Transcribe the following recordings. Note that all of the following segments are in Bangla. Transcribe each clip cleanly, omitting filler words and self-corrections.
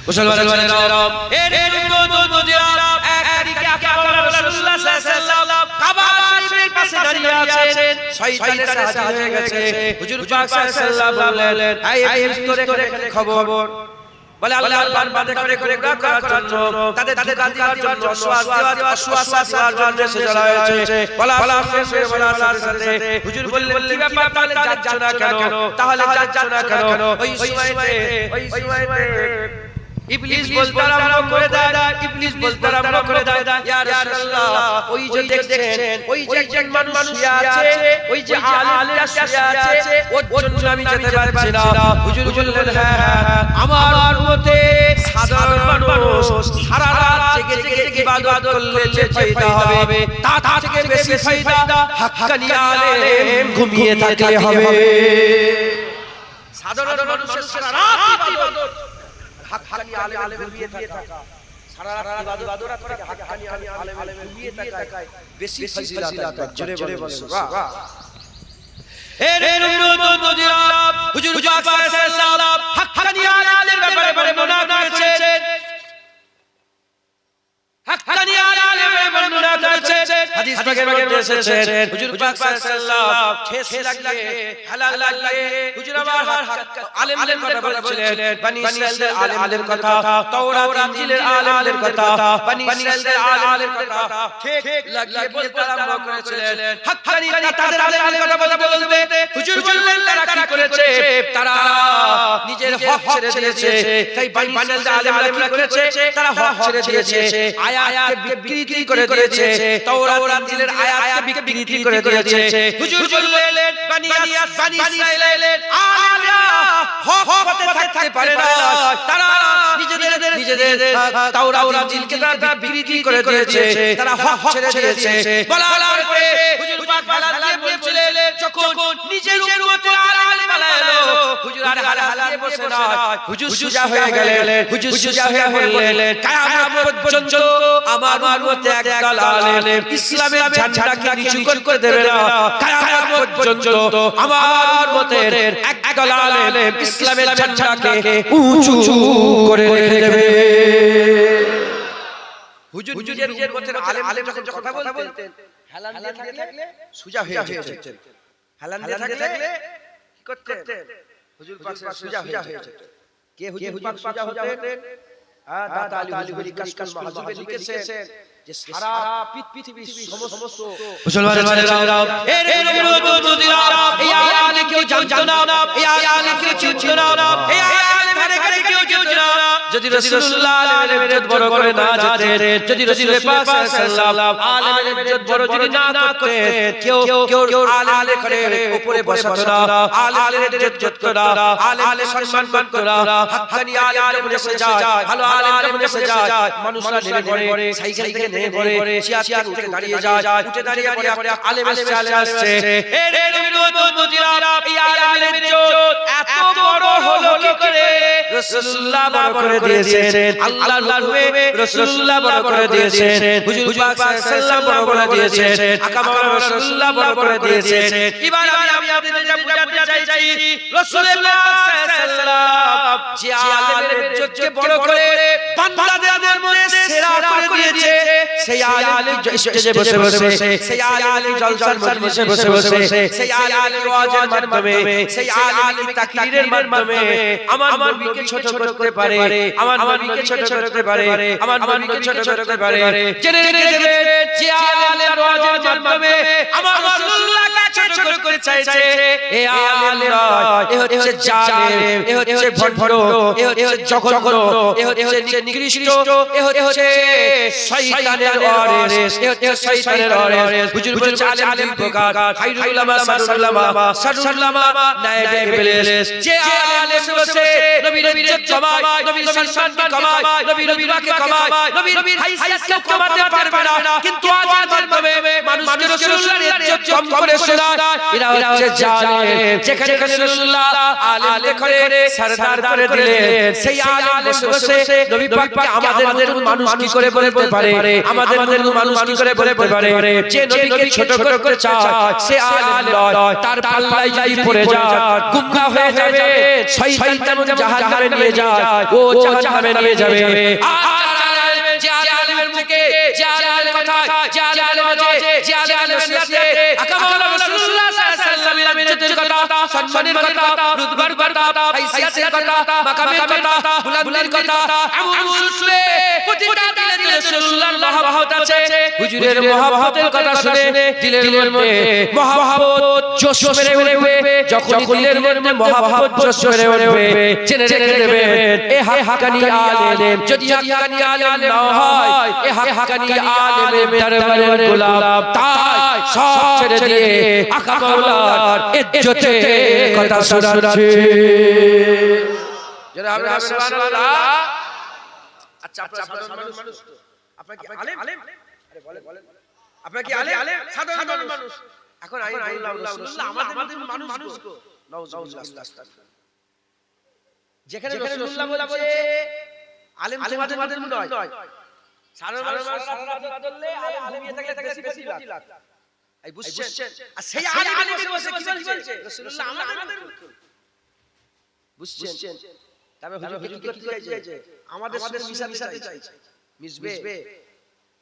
মুসলমানের ভাইরা এর নদীরা একদিকে আকাবার রাসূলুল্লাহ সাল্লাল্লাহু আলাইহি ওয়াসাল্লাম কাবা শরীফের পাশে দাঁড়িয়ে আছেন শয়তানের সাথে হাজির হয়ে গেছে হুজুর পাক সাল্লাল্লাহু আলাইহি ওয়াসাল্লাম বললেন এই ভিতরে খবর বলে আল্লাহর বান্দা করে করার জন্য তাদের ধোঁকা দেওয়ার জন্য অশ্বাস দেওয়ার জন্য এসে জড়া হয়েছে বলা সাথে হুজুর বললেন কি ব্যাপার তাহলে যাচ্ছ না কেন ওই সময়তে ইবলিস বলতে আরম্ভ করে দেয় ইয়া রাসূলুল্লাহ ওই যে দেখছেন ওই যে একজন মানুষ শুয়ে আছে ওই যে আলেমটা শুয়ে আছে ওর জন্য আমি যেতে পারছি না হুজুর বললেন হ্যাঁ আমার মতে সাধারণ মানুষ সারা রাত জেগে ইবাদত করলে যে ফায়দা হবে তার থেকে বেশি ফায়দা হাক্কানি আলেম ঘুমিয়ে থাকলে হবে সাধারণ মানুষের সারা রাত ইবাদত হাক্কানি আলেম ঘুমিয়ে থাকা সারা রাত ইবাদত থেকে হাক্কানি আলেম ঘুমিয়ে থাকায় বেশি ফজিলত জোরে বলে সুবহান এর নদীরা হুজুর পাক সাল্লাল্লাহু হাক্কানি আলেমের ব্যাপারে বর্ণনা করেছেন হাক্কানি আলেমের বর্ণনা করেছেন হাদিস পাকের মধ্যে এসেছে হুজুর পাক সাল্লাল্লাহু ঠেস লাগলে হালাল লাগলে হুজুর আমার আলেমদের কথা বলেছিলেন বনি ইসরাইলের আলেমদের কথা তাওরাত ইনজিলের আলেমদের কথা বনি ইসরাইলের আলেমদের কথা ঠিক লাগিয়ে বলতে আরম্ভ করেছিলেন হাক্কানি তাদের আলেমদের কথা বলতে হুজুর বললেন তারা কি করেছে তারা নিজের হক ছেড়ে দিয়েছে তাই বনি ইসরাইলের আলেমরা কি করেছে তারা হক ছেড়ে দিয়েছে আয়াতকে বিকৃতি করে দিয়েছে তাওরাত ইনজিলের আয়াতকে বিকৃতি করে দিয়েছে হুজুর বললেন বনি ইসরাইলের আলেমরা হক হতে থাকতে পারে না তারা নিজেদের তাওরাত ইনজিলকে তারা বিকৃতি করে দিয়েছে তারা হক ছেড়ে দিয়েছে বলার পরে হুজুর পাক হালাল বলছিলেন যখন নিজের উম্মতের আলেম বানালো হুজুর আর হালাল দিয়ে বসে না হুজুর সুজা হয়ে গেলেন হুজুর সুজা হয়ে বললেন কিয়ামত পর্যন্ত আমার উম্মতে একদল আলেম ইসলামের ঝান্ডাকে নিচু করে দেবে না কিয়ামত পর্যন্ত আমার উম্মতের একদল আলেম ইসলামের ঝান্ডাকে উঁচু করে রেখে দেবে হুজুর নিজের উম্মতের আলেম যখন কথা বলতেন হালাল দিয়ে থাকলে সুজা হয়ে যেতেন হালাল দিয়ে থাকলে কি করতেন হুজুর পাক সুজা হয়ে যেতেন কে হুজুর পাক সুজা হতেন দাদা আলী হলি কাশকাশ মাহজুবে লিখেছেন যে সারা পৃথিবীর সমস্ত মুসলমানের ভাইরা এর নদীরা এই আয়াত কেউ জানতো না এই আয়াত কেউ চিনতো না এই আয়াত ধারে কেউ জানতো না যদি রাসূলুল্লাহ আলেমের ইজ্জত বড় করে না যেতেন যদি রাসূল পাক সাল্লাল্লাহু আলেমের ইজ্জত বড় যদি না করতেন কেউ আলেম করে উপরে বসাতো না আলেমের ইজ্জত করতো না আলেমের সম্মান করতো না হাক্কানি আলেম বসে যায় ভালো আলেম বসে যায় মানুষরা নেমে পড়ে সাইকেল থেকে নেমে পড়ে চেয়ার থেকে দাঁড়িয়ে যায় উঠে দাঁড়িয়ে পড়ে আলেমের চলে আসছে এর নদীরা এই আলেমের ইজ্জত এত বড় হলো কি করে রাসূলুল্লাহ বড় করে দিয়েছেন আল্লাহর হুকুমে রাসূলুল্লাহ বড় করে দিয়েছেন হুজুর পাক সাল্লাল্লাহু বড় করে দিয়েছেন আকাবা রাসূলুল্লাহ বড় করে দিয়েছেন এবার আমি আপনাদের বুঝাতে চাইছি রাসূলুল্লাহ সাল্লাল্লাহু যে আলেমের ইজ্জতকে বড় করে বান্দাদের মধ্যে সেরা করে দিয়েছে সেই আলেম স্টেজে বসে সেই আলেম জলসার মজলিসে বসে সেই আলেম ওয়াজের মাধ্যমে সেই আলেম তাকরীরের মাধ্যমে আমার নবীকে ছোট করতে পারে আমার নবীকে ছোট করতে পারে আমার নবীকে ছোট করতে পারে জেনে নেবেন যে আলেম ওয়াজের মাধ্যমে আমার রাসূলুল্লাহকে ছোট করতে চাইছে এই আলেম নয় এ হচ্ছে জালেম এ হচ্ছে ভণ্ড এ হচ্ছে জঘন্য এ হচ্ছে নিকৃষ্ট এ হচ্ছে শয়তানের ওয়ারিস এ হচ্ছে শয়তানের ওয়ারিস হুজুর বলেছে আলেম দুই প্রকার খায়রুল উলামা শারুল উলামা নায়েবে ইবলিস যে আলেম বসে নবীর ইজ্জত কমায় নবীর সম্মান কমায় নবীর বিবাহকে কমায় নবীর হাইয়াতকে কমাতে পারবে না কিন্তু আজের মাধ্যমে মানুষকে রাসূলুল্লাহর ইজ্জত কম করে শোনায় এরা হচ্ছে জালেম। যেখানে রাসূলুল্লাহ আলেমকে করে সরদার করে দিলেন, সেই আলেম বসে বসে নবী পাককে আমাদের মানুষ কি করে বলতে পারে, আমাদের মানুষ কি করে বলতে পারে, যে নবীকে ছোট করতে চায় সে আলেম নয়, তার পাল্লায় যদি পড়ে যায় গুমরাহ হয়ে যাবে, শয়তান যেমন জাহান্নামে নিয়ে যায় ও জাহান্নামে নিয়ে যাবে। যে আলেমের মুখে, যে আলেমের কথা, যে আলেমের মাঝে, যে আলেমের নসিহতে আকামাউলা রাসূলুল্লাহ সাল্লাল্লাহু আলাইহি ওয়াসাল্লামের ইজ্জতের কথা, সম্মানের কথা, রুতবার কথা, হাইসিয়াতের কথা, মাকামের কথা, বুলন্দির কথা এমন শুনলে প্রতিটা দিলে রাসূলুল্লাহর মহব্বত আছে। হুজুরের মহব্বতের কথা শুনে দিলের মধ্যে মহব্বত জোশ মেরে উঠবে। যখন দিলের মধ্যে মহব্বত জোশ মেরে উঠবে, জেনে রেখে দেবেন এ হাক্কানি আলেম। যদি হাক্কানি আলেম না হয়, এ হাক্কানি আলেমের দরবারের গোলাম, তাই সব ছেড়ে দিয়ে আকা মাওলার ইজ্জতের কথা শোনাচ্ছে। যারা আমরা সুবহানাল্লাহ। আচ্ছা আপনারা সাধারণ মানুষ তো, আপনারা কি আলেম? আরে বলেন আপনারা কি আলেম? সাধারণ মানুষ। এখন আমি বললাম রাসূলুল্লাহ আমাদের মানুষ গো। নাউজুবিল্লাহ। যেখানে রাসূলুল্লাহ বলেছে আলেম তোমাদের নয়, সাধারণ মানুষ বললে আলেমিয়া থাকলে বেশি লাগ। এই বুঝছেন? আর সেই আলেমের বসে কি বলছে রাসূলুল্লাহ আমাদের বুঝছেন? তবে হুজুর কি করতে চাইছে? আমাদের সাথে মিশাতে চাইছে।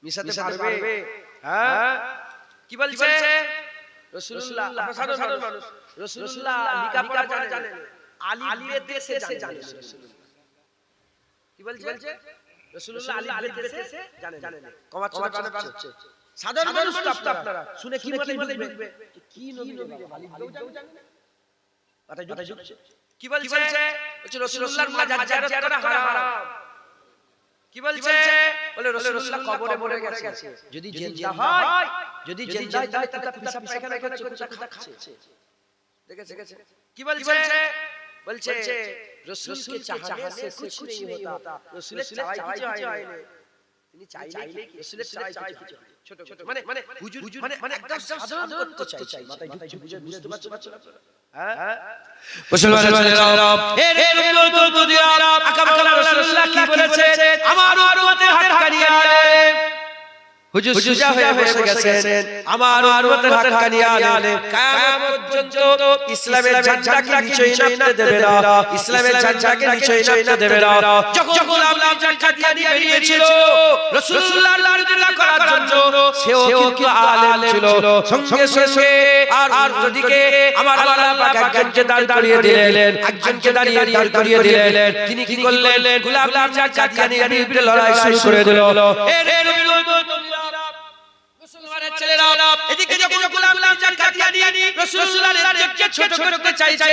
মিশাতে পারবে। হ্যাঁ, কি বলছে রাসূলুল্লাহ? সাধারণ মানুষ রাসূলুল্লাহ লেখাপড়া জানেন, আলিমের দেশে জানেন রাসূলুল্লাহ। কি বলছে রাসূলুল্লাহ আলিমের দেশে জানেন। কমাচ্ছে সাধারণ মানুষ তো আপনারা শুনে কি বলবে? কি নবী আলিমকেও জানেন? কথা যুগছে। কি বলছে রাসূলুল্লাহর মাজার জিয়ারত করা হারাম। কি বলছে? বলে রাসূলুল্লাহ কবরে মরে গেছে, যদি জিন্দা হয়, যদি জিন্দা হয় তাহলে তার পিসাব পায়খানা করছে, কোথা খাচ্ছে। দেখেছে? কি বলছে? বলছে रसूल के चाहने से कुछ नहीं होता। रसूल चाहे কিছু হয় না, তিনি চাইলে কি रसूल চাই কিছু হয়। ছোট মানে হুজুর মানে একদম সাধারণ করতে চাই। মাথায় বুঝতে পারছো না? হ্যাঁ মুসলমানের ছেলেরা, হে নবীরা, আকামাউলা রাসূলুল্লাহ কি বলেছে? আমার উম্মতের হাক্কানি আলেম হুজুর সুজা হয়ে বসে গেছেন। আমার উম্মতের হাক্কানি আলেম কিয়ামত পর্যন্ত ইসলামের ঝান্ডাকে নিচে নামতে দেবে না, ইসলামের ঝান্ডাকে নিচে নামতে দেবে না। যখন গোলাম কাদিয়ানী বেরিয়েছিল রাসূলুল্লাহর বিরোধিতা করার জন্য, সেও কিন্তু আলেম ছিল। সঙ্গে সঙ্গে আর ওদিকে আমার আল্লাহ পাক একজনকে দাঁড় করিয়ে দিলেন, একজনকে দাঁড় করিয়ে দিলেন। তিনি কি করলেন? গোলাম কাদিয়ানীর বিরুদ্ধে লড়াই শুরু করে দিল। মুসলমানের ছেলেরা, এদিকে যখন গোলাম কাদিয়ানী রাসূলুল্লাহর ইজ্জতকে ছোট করতে চাইছে,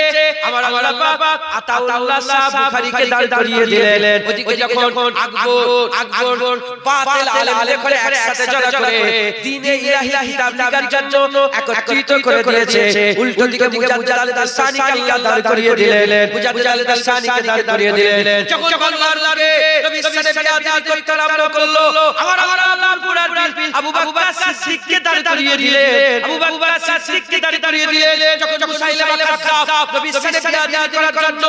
আমার আল্লাহ পাক আতাউল্লাহ সাহেব বুখারীকে দাঁড় করিয়ে দিলেন। ওদিকে যখন আকবর বাতিল আলেমদের করে একসাথে জড়ো করে দ্বীনে ইলাহি কিতাব লিখার জন্য একত্রিত করে দিয়েছে, উল্টো দিকে মুজাদ্দিদ আল-দাসানিকে আল্লাহ দাঁড় করিয়ে দিলেন। মুজাদ্দিদ আল-দাসানিকে দাঁড় করিয়ে দিলেন। যখন বাংলার লাগে নবী সাল্লাল্লাহু আলাইহি ওয়াসাল্লাম করতে আরম্ভ করলো, আমার আল্লাহর পুরার পীর আবু বকর সিদ্দিককে দাঁড় করিয়ে দিলেন। আবু বকর সিদ্দিককে দাঁড় করিয়ে দিলেন। যখন মুসাইলামা কাযযাব নবী সাল্লাল্লাহু আলাইহি ওয়াসাল্লাম করার জন্য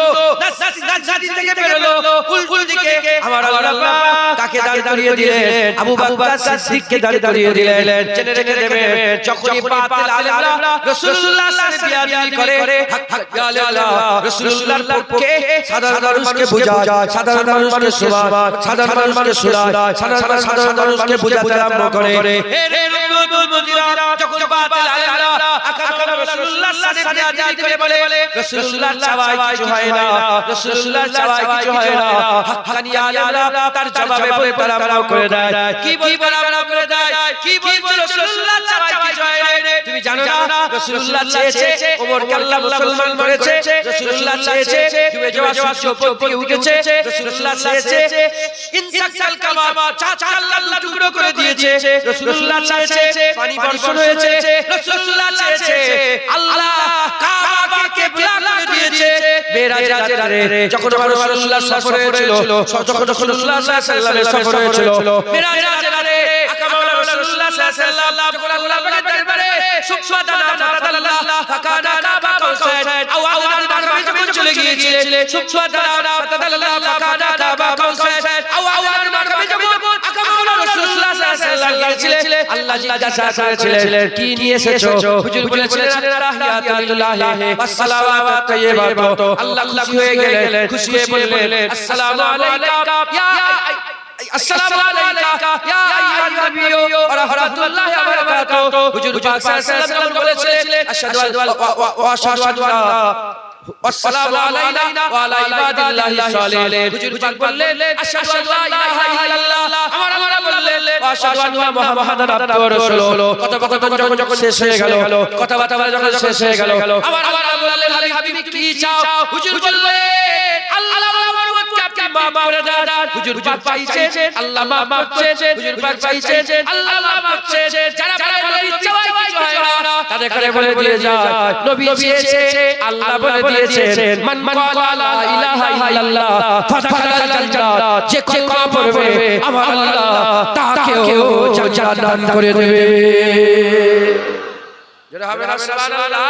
নাজাদি থেকে বের হলো, উল্টো দিকে আমার আল্লাহ কাকে দাঁড় করিয়ে দিলেন? আবু বকর সিদ্দিককে দাঁড় করিয়ে দিলেন। জেনে রেখে দেবেন, যখনই বাতিল আলেমরা রাসূলুল্লাহর সাথে বিয়াদবি করে, হক আলেমরা রাসূলুল্লাহর পক্ষে সাধারণ মানুষকে বোঝায়, সাধারণ মানুষকে শোনায়, সাধারণ মানুষকে শোনায়, সাধারণ মানুষকে বোঝাতে আরম্ভ করে। যখন বাতিল আলেমরা আকামাউলা রাসূলুল্লাহর সাথে বিয়াদবি করে বলে রাসূলুল্লাহর চাওয়ায় কিছু হয় না, রাসূলুল্লাহর চাওয়ায় কিছু হয় না, হাক্কানি আলেমরা তার জবাবে বলতে আরম্ভ করে দেয়। কি বলতে আরম্ভ করে দেয়? কি বলছে? রাসূলুল্লাহর চাওয়ায় কিছু হয় না। তুমি জানো না রাসূলুল্লাহ চেয়েছে ওমরকে আল্লাহ মুসলমান করেছে, রাসূলুল্লাহ চেয়েছে ডুবে যাওয়া সূর্য উপর থেকে উঠেছে, রাসূলুল্লাহ চেয়েছে ইনসাকাল কামাম চাচা আল্লাহ টুকরো করে দিয়েছে, রাসূলুল্লাহ চেয়েছে পানি বর্ষণ হয়েছে, রাসূলুল্লাহ চেয়েছে আল্লাহ কাবাকে কিবলা করে দিয়েছে। মেরাজে যখন রাসূলুল্লাহ সফরে ছিল, যখন রাসূলুল্লাহ সাল্লাল্লাহু আলাইহি ওয়াসাল্লাম সফরে ছিল, মেরাজে আকামাউলা রাসূলুল্লাহ সাল্লাল্লাহু আলাইহি দরবারে সুবহানাল্লাহ ফাতাদাল্লাহ ফাকানা কাবা কাউসার আও আওয়াল মারবে যখন চলে গিয়েছিলেন সুবহানাল্লাহ ফাতাদাল্লাহ ফাকানা কাবা কাউসার আও আওয়াল মারবে যখন আকামুল্লাহ রাসূলুল্লাহ সাল্লাল্লাহু আলাইহি ওয়াসাল্লাম আল্লাহ জিজ্ঞাসা করেছিলেন কি নিয়ে এসেছো হুজুর বলেছিলেন তাহিয়াতুল্লাহ ওয়াস সালাওয়াত তাইয়্যিবাত আল্লাহ খুশি হয়ে গেলেন খুশি হয়ে বললেন আসসালামু আলাইকা ইয়া আসসালামু আলাইকা ইয়া আইয়ুহান নবী ওয়া রাহমাতুল্লাহি ওয়া বারাকাতুহু হুজুর পাক সাল্লাল্লাহু আলাইহি ওয়াসাল্লাম বলেছিলেন আশহাদু আল্লা والسلام علينا وعلى عباد الله الصالحين হুজুর পাক বললেন আশহাদু আল্লা ইলাহা ইল্লাল্লাহ আমরা বললেন আশহাদু আন্না মুহাম্মাদান আবদুহু ওয়া রাসূলুহু কথোপকথন যখন শেষ হয়ে গেল কথাবার্তা যখন শেষ হয়ে গেল আবার বললেন আলী হাবিব কি চাও হুজুর বললেন আল্লাহ আপনি মাফ করে দেন হুজুর পাক পাইছেন আল্লাহ মাফ করছেন হুজুর পাক পাইছেন আল্লাহ মাফ করছেন যারা নবী চাওয়াই কিছু হয় না তাদের করে বলে দিয়ে যায় নবী চেয়েছে আল্লাহ বলে দিয়েছেন মান ক্বালা লা ইলাহা ইল্লাল্লাহ ফাদাখালাল জান্নাত যে কলমা পড়বে আমার আল্লাহ তাকেও জান্নাত দান করে দেবে যারা হবে না সুবহানাল্লাহ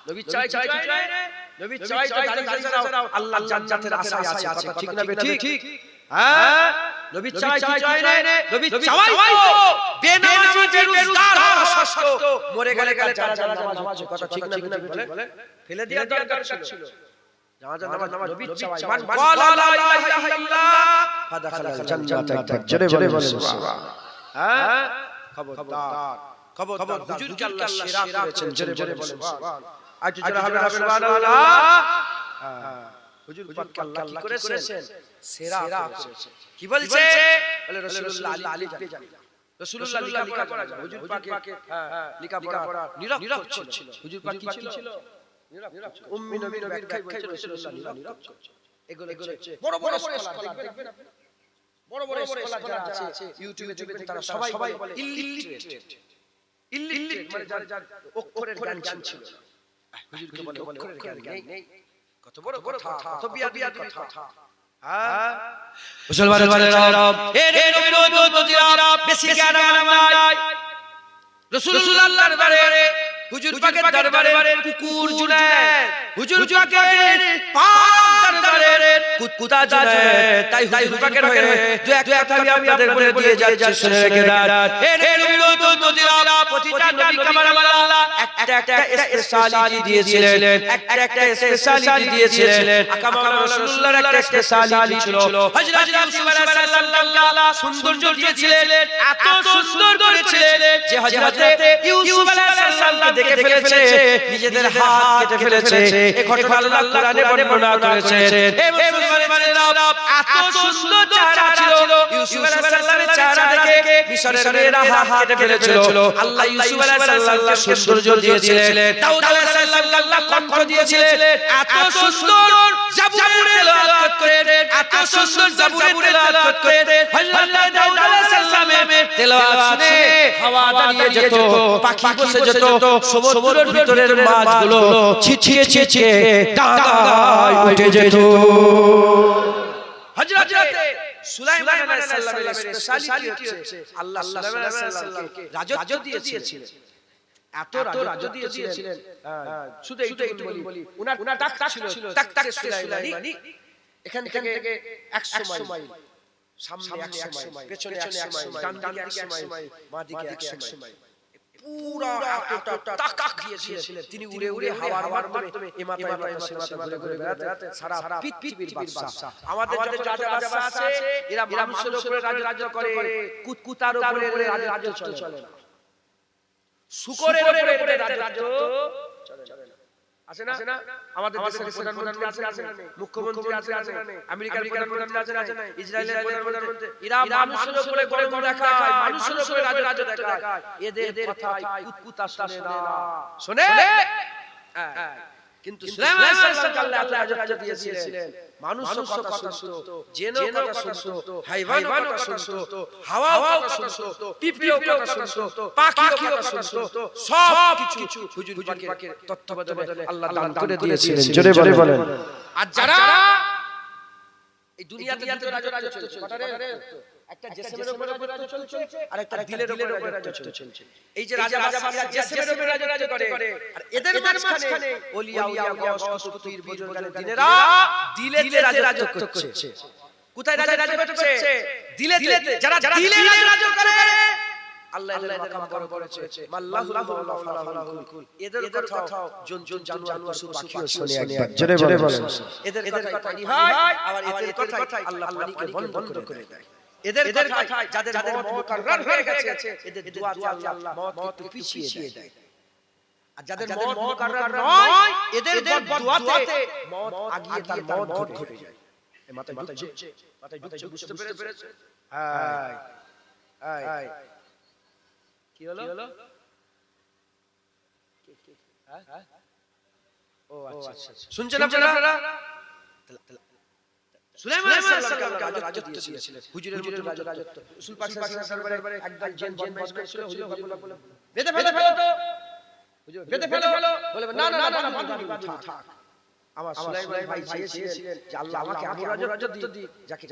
নবী চাই নবী চাই তো আল্লাহ জান্নাতের আশায় আছে কথা ঠিক না ঠিক হ্যাঁ নবী চাই নবী চাওয়াই তো বেনামাজি বেরোজগার হওয়া সত্য মরে গেলে যারা নামাজ কথা ঠিক না বলে ফেলে দেয়া দরকার ছিল জানাজা নামাজ নবী চাওয়াই মান ক্বালা লা ইলাহা ইল্লাল্লাহ ফাদাখালাল জান্নাত একবার জোরে বলে সুবহান হ্যাঁ খবরদার হুজুরকে আল্লাহ সেরা করেছেন জোরে বলে সুবহান আজ যারা হবে সুবহানাল্লাহ হুজুর পাক আল্লাহ কি করেছেন সেরা করেছেন কি বলছে বলে রাসূলুল্লাহ আলী জানি রাসূলুল্লাহ লেখাপড়া জানেন হুজুর পাকে লেখাপড়া নিরক্ষর ছিল হুজুর পাক কি ছিল নিরক্ষর উম্মি নবীর ব্যাখ্যায় বলছে রাসূলুল্লাহ নিরক্ষর এগুলো হচ্ছে বড় বড় স্কলার দেখবেন আপনি বড় বড় স্কলার যারা আছে ইউটিউবে তারা সবাই বলে ইলিটারেট মানে যার অক্ষরের জ্ঞান ছিল হুজুরকে বলে অক্ষরের জ্ঞান নেই কত বড় কথা কত বিয়াদি কথা হ্যাঁ মুসলমানের এ রে নবীরা বেশি জ্ঞান নাই রাসূলুল্লাহর দরবারে হুজুর পাকের দরবারে কুকুর জুনায়েদ হুজুর পাকের পাক দরবারে কুত্তা জুনায়েদ তাই হুজুর পাকের হয়ে দু এক কথা আমি আপনাদের বলে দিয়ে যাচ্ছি শুনে রেখে দেন এ রে নবীরা প্রতিটা নবী কামার আল্লাহ একটা স্পেশালিটি দিয়েছিলেন একটা স্পেশালিটি দিয়েছিলেন আকামাল রাসূলুল্লাহর একটা স্পেশালিটি ছিল হযরত ইউসুফ আলাইহিস সালাম সৌন্দর্য দিয়েছিলেন এত সুন্দর করেছিলেন যে হযরত ইউসুফ আলাইহিস সালাম দেখে ফেলেছে নিজেদের হাত কেটে ফেলেছে এই ঘটনা আল্লাহ কোরআনে বর্ণনা করেছেন এই মুসলমানেরা এত সুন্দর চেহারা ছিল ইউসুফ আলাইহিস সালামের চেহারা দেখে মিশরের মেয়েরা হাত কেটে ফেলেছিল আল্লাহ ইউসুফ আলাইহিস সালামকে সৌন্দর্য দিয়েছিলেন দাউদ আলাইহিস সালামকে আল্লাহ কণ্ঠ দিয়েছিলেন এত সুন্দর জাবুরের তেলাওয়াত করে এত সুন্দর জাবুরের তেলাওয়াত করে হযরত দাউদ আলাইহিস সালামের তেলাওয়াত শুনে হাওয়া দাঁড়িয়ে যেত পাখি বসে যেত সমুদ্রের ভিতরের মাছগুলো ছিছিয়ে ডাঙায় উঠে যেত হযরত সুলাইমান আলাইহিস সালামের স্পেশালিটি হচ্ছে আল্লাহ সুলাইমান আলাইহিস সালামকে রাজত্ব দিয়েছিলেন এত রাজত্ব দিয়েছিলেন শুধু এইটুকু বলি উনার টাক ছিল টাক সুলাইমানি এখান থেকে 100 মাইল সামনে 100 মাইল পেছনে 100 মাইল ডান দিকে 100 মাইল বাঁ দিকে 100 মাইল পুরো এতটা টাক দিয়েছিলেন তিনি উড়ে উড়ে হাওয়ার মাধ্যমে এ মাথা সে মাথা ঘুরে বেড়াতে সারা পৃথিবীর বাদশা আমাদের যত রাজা আছে এরা মানুষের উপরে রাজত্ব করে কুত্তার উপরে রাজত্ব চলে না শুকরের উপরে রাজত্ব চলে না আছে না আমাদের দেশের প্রধানমন্ত্রী আছে না মুখ্যমন্ত্রী আছে না আমেরিকার প্রধানমন্ত্রী আছে না ইসরায়েলের প্রধানমন্ত্রী এরা মানুষের উপরে গর্ব দেখায় মানুষের উপরে রাজত্ব দেখায় এদের কথাই কুত্তা শুনে কিন্তু সুলাইমান আলাইহিস সালামকে আল্লাহ রাজত্ব দিয়েছিলেন মানুষও কথা শুনতো জিনও কথা শুনতো হাইওয়ানও কথা শুনতো হাওয়াও কথা শুনতো পিঁপড়েও কথা শুনতো পাখিও কথা শুনতো সব কিছু হুজুর পাকের তত্ত্বাবধানে আল্লাহ দান করে দিয়েছিলেন জোরে বলেন আর যারা এই দুনিয়াতে রাজত্ব চলছে কটা রে? একটা জিসমের উপরে রাজত্ব চলছে আর একটা দিলের উপরে রাজত্ব চলছে। এই যে রাজা জিসমের উপরে রাজত্ব করে আর এদের মাঝখানে ওলিয়া গাওস কুতুবীর বুজুর্গানের দিনেরা দিলেতে রাজত্ব করছে। কোথায় রাজত্ব করছে? দিলেতে। যারা দিলে রাজত্ব করে আল্লাহ এদের মাকাম বড় করেছে। মাল্লাহুল মাওলা ফালাহুল কুল। এদের কথাও জন জানোয়ার পশু পাখিও শুনে একবার জোরে বলেন। এদের কথাই পানি হয় আবার এদের কথাই আল্লাহ পানিকে বন্ধ করে দেয়। এদের কথাই যাদের মওত মুকাররার হয়ে গেছে এদের দুআতে আল্লাহ মওত পিছিয়ে দেয়। আর যাদের মওত মুকাররার নয় এদের বদদুআতে মওত আগিয়ে তার মওত ঘটে যায়। এই মাথায় ঢুকছে বুঝতে পেরেছে? হাই কি হলো? ও আচ্ছা শুনছেন আপনারা? সুলাইমান আলাইহিস সালাম রাজত্ব দিয়েছিলেন। হুজুরের রাজত্ব। রাসূল পাক সাল্লাল্লাহু আলাইহি ওয়াসাল্লামের একদল জিন বদমাশ করেছিল। হুজুর বলল বেঁধে ফেলো তো। হুজুর বেঁধে ফেলো। বলে না বাঁধু থাক। আমার সুলাইমান ভাই চেয়েছিলেন যে আল্লাহ আমাকে এমন রাজত্ব দিক যাকে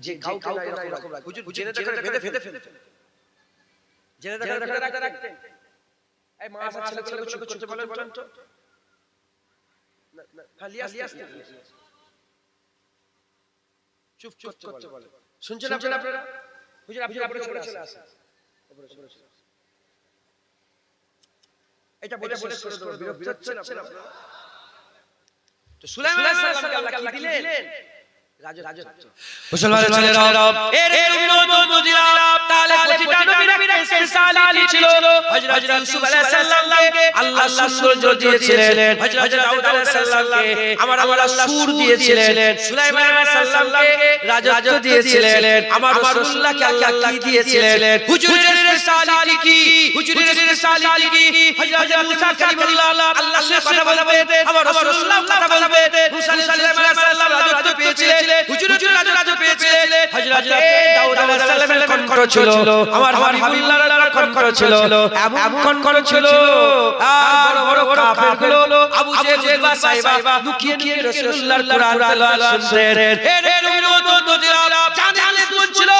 যে কাউকে না এরকম হুজুর জেনে বেঁধে ফেলতেন। জেনে রাখতেন। এই মাছ ছেলেগুলো চুপ করতে বলেন তো। না খালি আসতে চুপ করতে বলে। শুনছেন আপনারা? হুজুর আপনি উপরে চলে আসেন। এটা বলে বিরক্ত হচ্ছেন আপনারা? তো সুলাইমান আলাইহিস সালামকে আল্লাহ কি দিলেন? রাজত্ব। মুসলমানের ছেলেরা এর উম্মত মুদিরা তাহলে প্রতিটা নবীর একটা স্পেশালিটি ছিল। হযরত ইউসুফ আলাইহিস সালামকে আল্লাহ সূর্য দিয়েছিলেন। হযরত দাউদ আলাইহিস সালামকে আমার আল্লাহ সূর দিয়েছিলেন। সুলাইমান আলাইহিস সালামকে রাজত্ব দিয়েছিলেন। আমার রাসূলুল্লাহকে আল্লাহ কি দিয়েছিলেন? হুজুরের স্পেশালিটি কি? হুজুরের স্পেশালিটি কি? হযরত মুসা কালিমুল্লাহ আল্লাহর সাথে কথা বলতেন। আমার রাসূলুল্লাহ কথা বলতেন। মুসা সুলাইমান আলাইহিস সালাম রাজত্ব পেয়েছিলেন। হুজুর রাজত্ব পেয়েছিলেন। হযরত দাউদ আলাইহিস সালামের কণ্ঠ ছিল, আমার হাবিবুল্লাহর কণ্ঠ ছিল, এমন কণ্ঠ ছিল আর বড় বড় কাফেরগুলো আবু জেহেল সাহেবা লুকিয়ে রাসূলুল্লাহর কোরআন তেলাওয়াত শুনতেন। এর উম্মত মুদিরা জানে কোন ছিল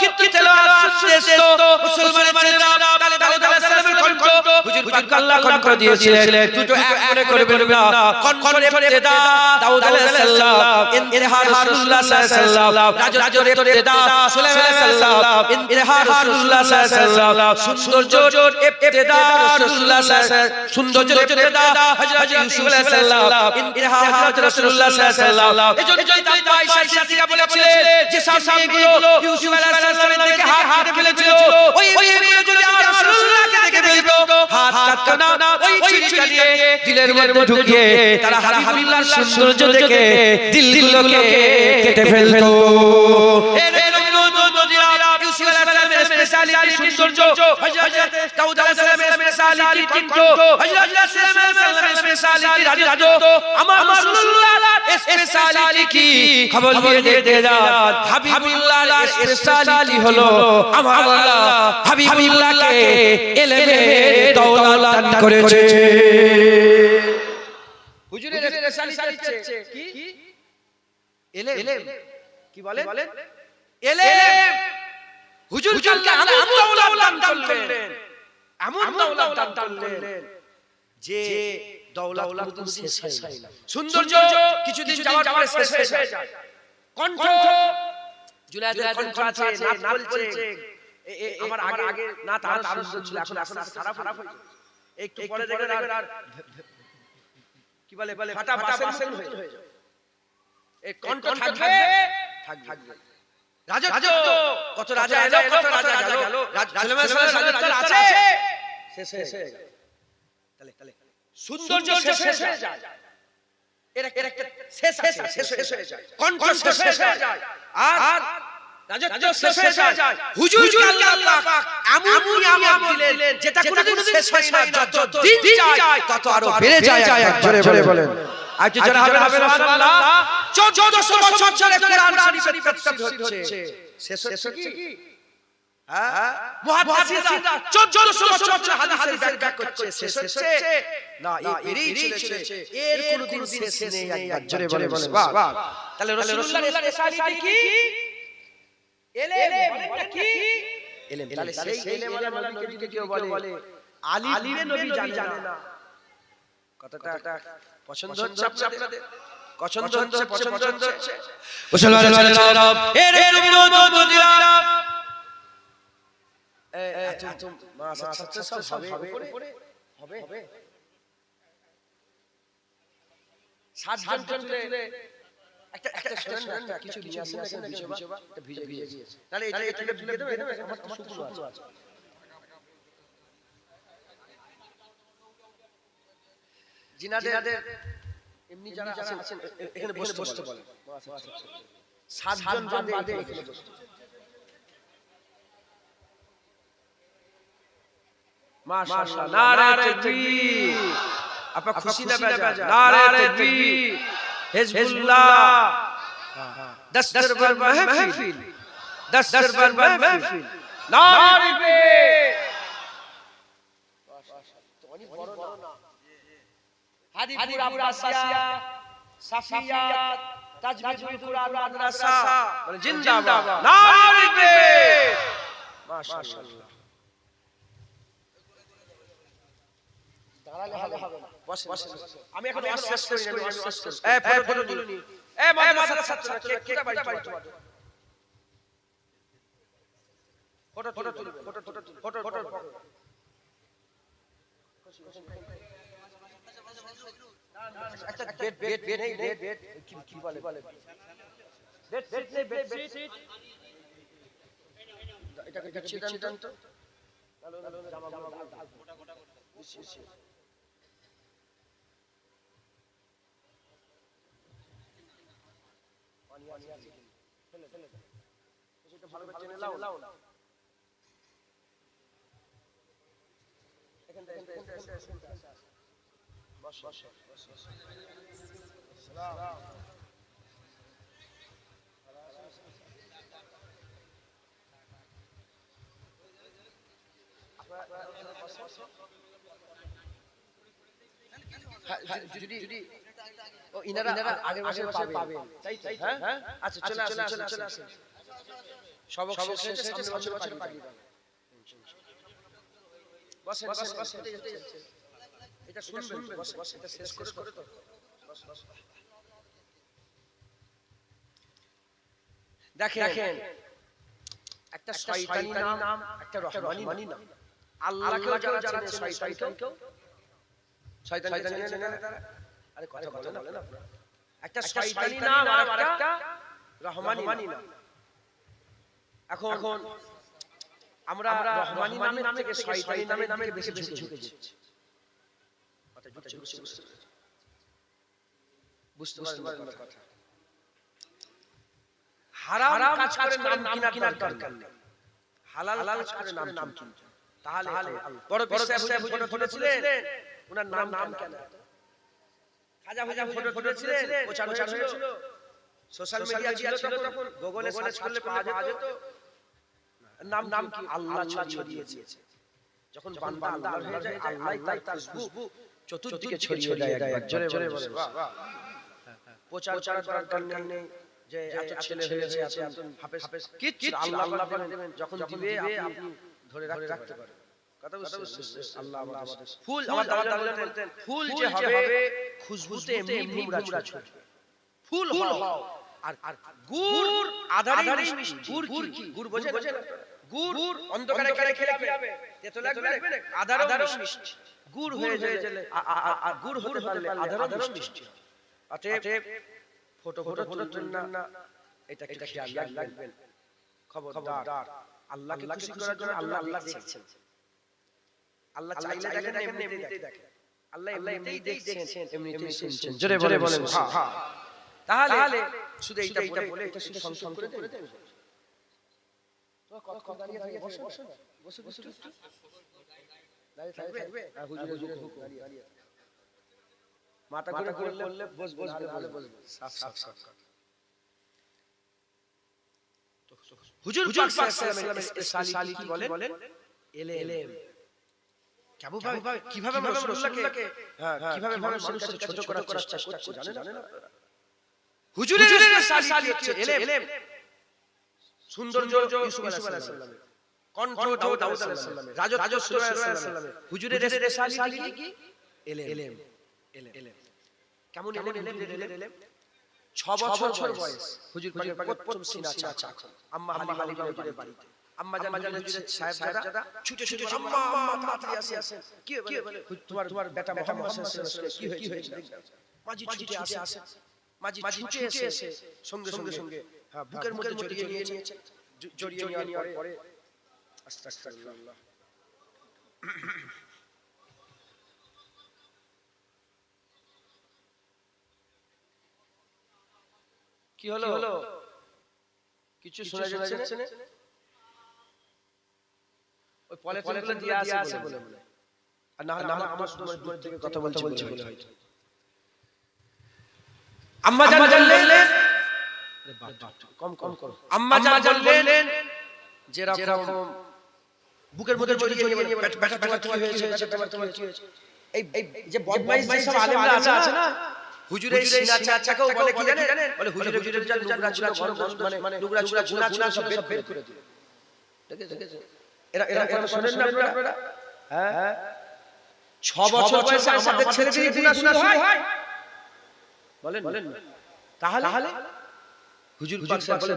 কিন্তু তেলাওয়াত শুনতো। মুসলমানের ছেলেরা তাহলে দাউদ আলাইহিস সালামের কণ্ঠ হুজুর পাক আল্লাহ কণ্ঠ দিয়েছিলেন। দুটো এক মনে করবেন না। কণ্ঠের ইবতিদা দাউদ আলাইহিস সালাম, ইনতিহা রাসূলুল্লাহ সাল্লাল্লাহু আলাইহি ওয়াসাল্লাম, রাজত্বের ইবতিদা সুলাইমান আলাইহিস সালাম, ইনতিহা রাসূলুল্লাহ সাল্লাল্লাহু আলাইহি ওয়াসাল্লাম, সৌন্দর্যের ইবতিদা রাসূলুল্লাহ সাল্লাল্লাহু আলাইহি ওয়াসাল্লাম, সৌন্দর্যের ইবতিদা হযরত ইউসুফ আলাইহিস সালাম, ইনতিহা হযরত রাসূলুল্লাহ সাল্লাল্লাহু আলাইহি ওয়াসাল্লাম। এজন্যই তাই আয়েশা সিদ্দিকা বলেছিলেন যে সাহাবীগুলো ইউসুফ আলাইহিস সালামের দিকে হাত কেটে ফেলেছিল। ওই মেয়েগুলো যদি আমার রাসূলুল্লাহকে দেখে ফেলতো হাত কাটতো না, ওই ছুরিটা দিয়ে দিলের মধ্যে ঢুকিয়ে তারা হাবিবুল্লাহর সৌন্দর্য দেখে দিলগুলোকে কেটে ফেলতো। এর উম্মত মুদিরা ইউসুফ আলাইহিস সালামের স্পেশালিটি সৌন্দর্য, হযরত দাউদ আলাইহিস সালামের স্পেশালিটি কণ্ঠ, হযরত সুলাইমান আলাইহিস সালামের স্পেশালিটি রাজত্ব, আমার রাসূলুল্লাহর স্পেশালিটি কি খবর দিয়ে দেখতে যান। হাবিবুল্লাহর স্পেশালিটি হলো আমার আল্লাহ হাবিবুল্লাহকে ইলমের দৌলত দান করেছে। হুজুরের স্পেশালিটি হচ্ছে কি? ইলম। কি বলেন? ইলম। হুজুর আল্লাহ এমন দৌলত দান করলেন, এমন দৌলত দান করলেন যে দৌলত কোনদিন শেষ হয় না। সৌন্দর্য কিছুদিন যাওয়ার পরে শেষ হয়ে যায়। কণ্ঠ জুনায়েদের কণ্ঠ আছে, নাত বলছে আমার আগে না তার সুন্দর ছিল, এখন খারাপ হয়ে যায়। একটু পরে দেখবেন আর কি বলে ফাটা বাসের মতো হয়ে যায়। এই কণ্ঠ থাকবে। রাজত্ব কত রাজা এলো, কত রাজা গেল, সুলাইমান রাজত্ব আছে শেষ হয়ে গেল। তাহলে সৌন্দর্য শেষ হয়ে যায়, এর একটা শেষ হয়ে যায়, কণ্ঠ শেষ হয়ে যায়, আর রাজত্ব শেষ হয়ে যায়। হুজুরকে আল্লাহ পাক এমন নিয়ামত দিলেন যেটা কোনোদিন শেষ হয় না, যত দিন যায় তত আরো বেড়ে যায়। জোরে বলেন আজ যারা হবে সুবহানাল্লাহ। 1400 বছর ধরে কোরআন শরীফের তাফসীর হচ্ছে, শেষ হচ্ছে কি? হ্যাঁ মুহাদ্দিসিনরা 1400 বছর হাদিসের ব্যাখ্যা করছে শেষ হচ্ছে না এরই চলেছে এর কোনদিন শেষ নেই একবার জোরে বলে সুবহান তাহলে রাসূলুল্লাহর স্পেশালিটি কি ইলম কি ইলম তাহলে সেই ইলম ওয়ালা নবীকে যদি কেউ বলে আলিমে নবী জানে না কথাটা পছন্দ হচ্ছে আপনাদের পছন্দ হচ্ছে মুসলমানের এর নবীরা হবে 60 জন তুলে একটা কিছু নিয়ে আসেন না ভিজবা এটা ভিজে গিয়েছে তাহলে এটা তুলে দেবে আমার শুকনো আছে জিনাদের এমনি যারা আছেন এখানে বসতে বলেন 7 জন বাদে এখানে বসতে মাশাআল্লাহ নারে তাকবীর আপা খুশি না বাজা নারে তাকবীর হিজবুল্লাহ দস্তরবার মাহফিল দস্তরবার মাহফিল নারে তাকবীর অনেক বড় না হাদিপুর আব্বাসিয়া সাফিয়াত তাজবিদুল কুরআন মাদ্রাসা বলে জিন্দাবাদ নারে তাকবীর মাশাআল্লাহ দাঁড়ালে হবে না বসে আমি এখন শেষ করি না শেষ করি ফটো তুলুনি মাদ্রাসার ছাত্ররা কে বাড়ি তোমাদের ফটো তুলবে ফটো একটা বেড নেই বেড কি বলে বেড এটাকে দিচ্ছি দেন তো জামাগুলো পানি আছে ফেলে এটা ভালো করে টেনে লাও এখান থেকে বস সালাম যদি ও ইনারা আগের বছর পাবে তাই হ্যাঁ আচ্ছা চলে আসেন সবক শেষে সামনে বছর পাবি বসেন এটা শুনবেন বস এটা শেষ করে তো বস দেখেন একটা শয়তানি নাম একটা রহমানি নাম আল্লাহকেও যারা শয়তানকেও শয়তান জানেন না আরে কথা বলেন আপনারা একটা শয়তানি নাম আর একটা রহমানি নাম এখন আমরা রহমানি নামের থেকে শয়তানি নামের বেশি ঝুঁকেছি বুঝতে পারছেন কথা হারাম কাজ করে নাম কেনার দরকার নেই হালাল কাজ করে নাম কিনতে তাহলে বড় সাহেব ফটো তুলেছিলেন ওনার নাম কেন খাজা ফটো তুলেছিলেন প্রচার হয়েছিল সোশ্যাল মিডিয়া ছিল তখন গুগলে সার্চ করলে পাওয়া যেত নাম কি আল্লাহ ছড়িয়ে দিয়েছে যখন বান্দা আল্লাহ হয়ে যায় আল্লাহ তার খুশবু চতুর্দিকে ছড়িয়ে দেয় একবার জোরে বলে প্রচার করার দরকার নেই যে এত ছেলে হয়েছে এত হাফেজ কি আল্লাহ দেবেন যখন দিবে আপনি ধরে রাখতে পারেন কথা বুঝছেন আল্লাহ আমাদের ফুল আমার দাদা বলতেন ফুল যে হবে খুশবুতে এমনি ভুমরা ছুটবে ফুল হও আর গুড় আধারে গুড় কি গুড় বোঝেন গুড় অন্ধকারে খেলে কি হবে তেতো লাগবে আধারও মিষ্টি গুড় হয়ে গেলে গুড় হতে পারলে আধারও মিষ্টি অতএব ফটো তুলবেন না এটা খেয়াল রাখবেন খবরদার আল্লাহকে খুশি করার জন্য আল্লাহ দেখছেন আল্লাহ চাইলে দেখেন এমনিতেই দেখেন আল্লাহ এমনিতেই দেখছেন এমনিতেই শুনছেন জোরে বলেন হ্যাঁ তাহলে শুধু এইটা বলে এটা শুধু সংশোধন করে দেন তো কথা দাঁড়িয়ে বসো দাঁড়িয়ে থাকবে হুজুরের হুকুম দাঁড়িয়ে মাথা করে বললে বসবে সাফ হুজুর পাক সাল্লাল্লাহু আলাইহি ওয়াসাল্লাম কি বলেন ইলম কিভাবে রাসূলুল্লাহকে কিভাবে মানুষের কাছে ছোট করার চেষ্টা করছে জানেন আপনারা হুজুরের স্পেশালিটি হচ্ছে ইলম সৌন্দর্য ইউসুফ আলাইহিস সালামের কণ্ঠ দাউদ আলাইহিস সালামের রাজত্ব সুলাইমান আলাইহিস সালামের হুজুরের স্পেশালিটি কি ইলম কেমন ইলম 6 বছর বয়স হুজুর পাকের প্রথম সিনা চাচা আম্মা হালিমা হুজুরের বাড়িতে আম্মা জান হুজুরের সাহেবজাদা ছুটে ছুটে আম্মা তাড়াতাড়ি আসে কি বলে তোমার বেটা মুহাম্মদ সাল্লাল্লাহু আলাইহি ওয়াসাল্লাম কি হয়েছে মাঝি ছুটে আসে মাঝি ছুটে এসে সঙ্গে সঙ্গে হ্যাঁ বুকের মধ্যে জড়িয়ে নিয়েছে জড়িয়ে নেওয়ার পরে আস্তাগফিরুল্লাহ কি হলো কিছু শোনা যাচ্ছে না ওই পলিথিনগুলো দিয়ে আসে বলে আর না আমার দূর থেকে কথা বলছি বলে হয়তো আম্মা জান বললেন কম করো আম্মা জান বললেন যে রকম বুকের মধ্যে জড়িয়ে নিয়ে বেটা তোমার কি হয়েছে তোমার কি হয়েছে এই যে বদমাইশ সব আলেমরা আছে না হুজুরের সিনা চাচাকেও বলে কি জানেন বলে হুজুরের যা নোংরা ছিল মানে নোংরা গুনাহ সব বের করে দিল দেখেছে এরা শুনেন না আপনারা হ্যাঁ 6 বছর বয়সে আমাদের ছেলেদের গুনাহ শুরু হয় বলেন তাহলে হুজুর পাক বলে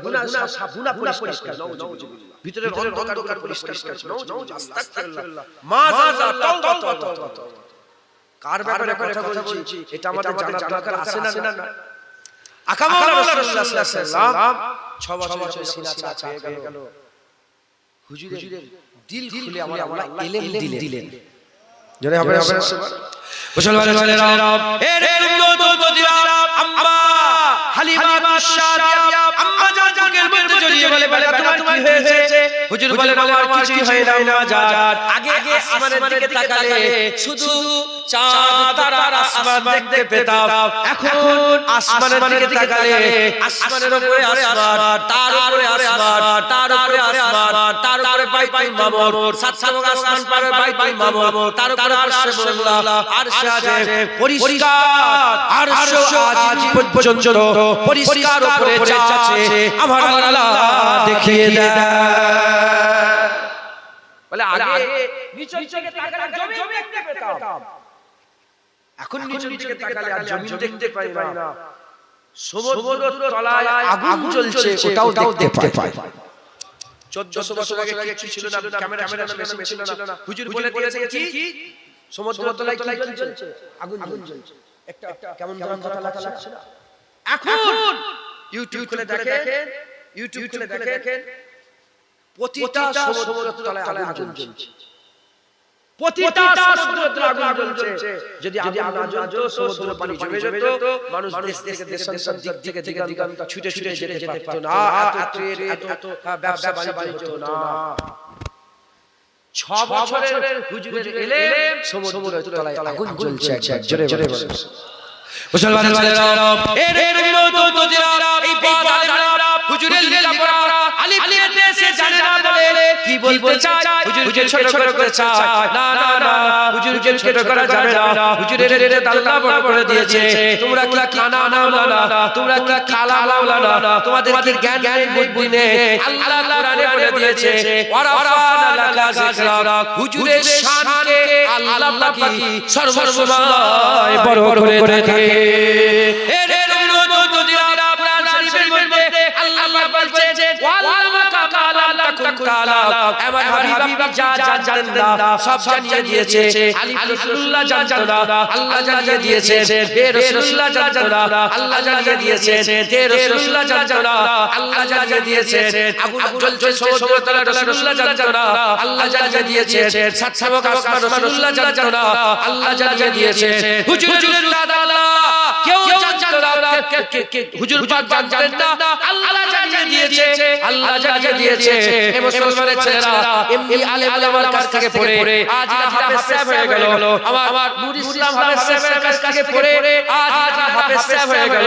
গুনাহ পরিষ্কার নাউজুবিল্লাহ ভিতরের অন্ধকার পরিষ্কার নাউজুবিল্লাহ আস্তাগফিরুল্লাহ মাযা তাওবা কার ব্যাপারে কথা বলছি এটা আমাদের জানার দরকার আছে না আকামাউলা রাসূলুল্লাহ সাল্লাল্লাহু আলাইহি ওয়াসাল্লাম 6 বছর সিনা চাচা হয়ে গেল হুজুরের দিল খুলে আল্লাহ ইলম দিলেন জোরে হবে মুসলমানের ভাইরা এর উম্মতরা আম্মা হালিমা শাদিয়া আম্মা জান বুকের মধ্যে জড়িয়ে বলে তোমার কি হয়েছে হুজুর বলেন আমার কিছুই হয় না আম্মা জান আগে আসমানের দিকে তাকালে শুধু চাঁদ তারা আসমান দেখতে পেতাম এখন আসমানের দিকে তাকালে আসমানের উপরে আসমান তার উপরে আসমান তার উপরে আসমান তার উপরে বাইতুল মামুর সাত সাত আসমান পারে বাইতুল মামুর তার উপরে আরশুল্লাহ আরশ আছে পরিষ্কার আরশ আজ পর্যন্ত পরিষ্কার উপরে যা আছে আমার আল্লাহ দেখিয়ে দেয় বলে আগে নিচের দিকে তাকালে জমি দেখতে পেতাম এখন নিচের দিকে তাকালে আর জমি দেখতে পাই না সমুদ্রের তলায় আগুন জ্বলছে ওটাও দেখতে পাই 1400 বছর আগে কিছু ছিল না ক্যামেরা মেশিন ছিল না হুজুর বলে দিয়েছেন কি সমুদ্রের তলায় কি জ্বলছে আগুন জ্বলছে একটা কেমন কথা লাগছে না এখন ইউটিউব খুলে দেখেন প্রতিটা সমুদ্রের তলায় আগুন জ্বলছে প্রতিটা সমুদ্রের তলায় আগুন জ্বলছে যদি আগুন না জ্বলতো সমুদ্র পানি জমে যেত মানুষ দেশ থেকে দেশান্তর দিক থেকে দিগন্ত ছুটে যেতে পারতো না এত ব্যবসা বাণিজ্য হতো না 6 বছরের হুজুরের ইলম সমুদ্রের তলায় আগুন জ্বলছে জোরে বলেন মুসলমানের ভাইরা এর উম্মতরা এই পাগলরা হুজুরের লেখাপড়া আলিফ নিতে সে জানে না বলে কি বলতে চায় হুজুরকে ছোট করতে চায় না হুজুরকে ছোট করা যাবে না হুজুরের আল্লাহ বড় করে দিয়েছে তোমরা কি কানা মাওলানা তোমরা কি কালা মাওলানা তোমাদের কি জ্ঞান বুদ্ধি নেই আল্লাহ কোরআনে বলে দিয়েছে ওয়ারাফানা লাকা যিকরা হুজুরের শানকে আল্লাহ পাক সর্বসময় বড় করে রাখে এর উম্মতরা কোরআন শরীফের মধ্যে আল্লাহ বলছে ওয়ালামাকা মালা তাকুন তাআলা আমার হাবিব যা জানেন না সব জানিয়ে দিয়েছে আলী রাসূলুল্লাহ জানতো না আল্লাহ জানিয়ে দিয়েছে বে রাসূলুল্লাহ জানতো না আল্লাহ জানিয়ে দিয়েছে তে রাসূলুল্লাহ জানতো না আল্লাহ জানিয়ে দিয়েছে আগুন জ্বলছে সমুদ্রের তলায় রাসূলুল্লাহ জানতো না আল্লাহ জানিয়ে দিয়েছে সাত সামক আসমান রাসূলুল্লাহ জানতো না আল্লাহ জানিয়ে দিয়েছে হুজুরের দাদা কেউ জানতো না হুজুর পাক জানতেন না আল্লাহ জানিয়ে দিয়েছে মুসলমানের ছেলেরা এমনি আলেম আলেমার কাছ থেকে পড়ে আজ হাফেজ সাহেব হয়ে গেল আমার নূর ইসলাম হাফেজ সাহেবের কাছ থেকে পড়ে আজ হাফেজ সাহেব হয়ে গেল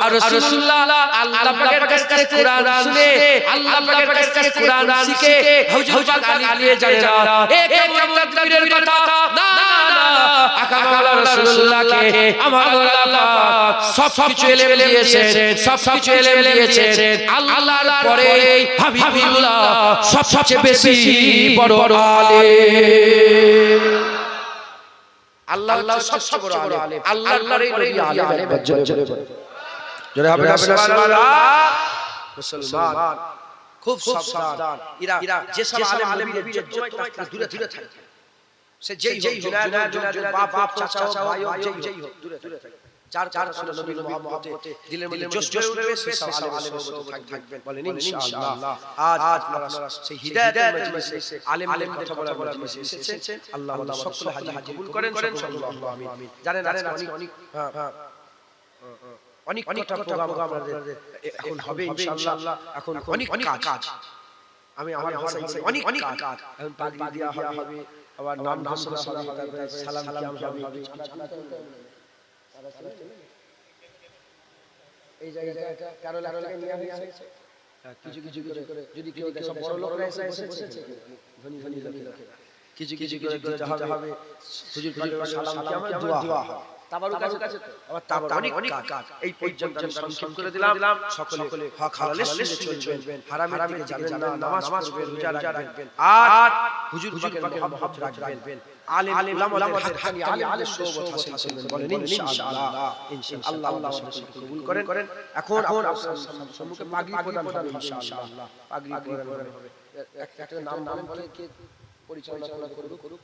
আর রাসূলুল্লাহ আল্লাহ পাকের কাছ থেকে কোরআন শুনে আল্লাহ পাকের কাছ থেকে কোরআন শিখে হুজুর পাক আলিয়ে জানে না এক তাকবীরের কথা না না আকা মাওলা রাসূলুল্লাহকে আমার আল্লাহ পাক সব কিছু এলেম দিয়েছেন সব কিছু এলেম দিয়েছেন আল্লাহর পরে হাবিবুল্লাহ সবচেয়ে বেশি বড় আলেম আল্লাহ সবচেয়ে বড় আলেম আল্লাহর পরেই নবী আলেম জোরে হবে না সুবহানাল্লাহ মুসলমান খুব সাবধান এরা যে সব আলেম নবীর ইজ্জত দূরে দূরে থাকে সে যেই জুনায়েদ বাপ চাচা ভাই যেই হোক দূরে থাকে চার রাসূল নবীর মহব্বতে দিলের মধ্যে জোশ উঠবে সে সব আলেমের সোহবতে থাকবেন বলেন ইনশাআল্লাহ আজ আপনারা সেই হিদায়াতের মজলিসে আলেমদের কথা বলার মজলিসে এসেছেন আল্লাহ আমাদের সকল হাজির কবুল করেন সাল্লাল্লাহু আমিন জানেন অনেক অনেক প্রোগ্রাম আপনাদের এখন হবে ইনশাআল্লাহ এখন অনেক কাজ আমি আমার ভাষায় অনেক কাজ এখন পাগড়ি দেওয়া হবে আবার নাম শোনা হবে তারপরে সালাম কিয়াম হবে এই জায়গাটা 13 লাখ টাকা নিয়ে হয়েছে কিছু করে যদি কেউ সব বড় লোকরা এসে বসেছে ধনী লোকেরা কিছু করে দিতে হবে হুজুর পাকের সালাম কিয়াম দোয়া হবে তাবারুক আছে আবার তাবার অনেক কাজ এই পর্যন্ত আমি সংক্ষেপ করে দিলাম সকলে হক হালালের সঙ্গে চলবেন হারামের দিকে যাবেন না নামাজ পড়বেন রোজা রাখবেন আর হুজুর পাকের মহব্বত রাখবেন আলেম উলামাদের হাক্কানি আলেমদের সোহবত হাসিল করবেন বলেন ইনশাআল্লাহ আল্লাহ কবুল করেন এখন সম্মুখে পাগড়ি প্রদান হবে ইনশাআল্লাহ পাগড়ি প্রদান হবে একটা নাম বলে কে পরিচালনা করুক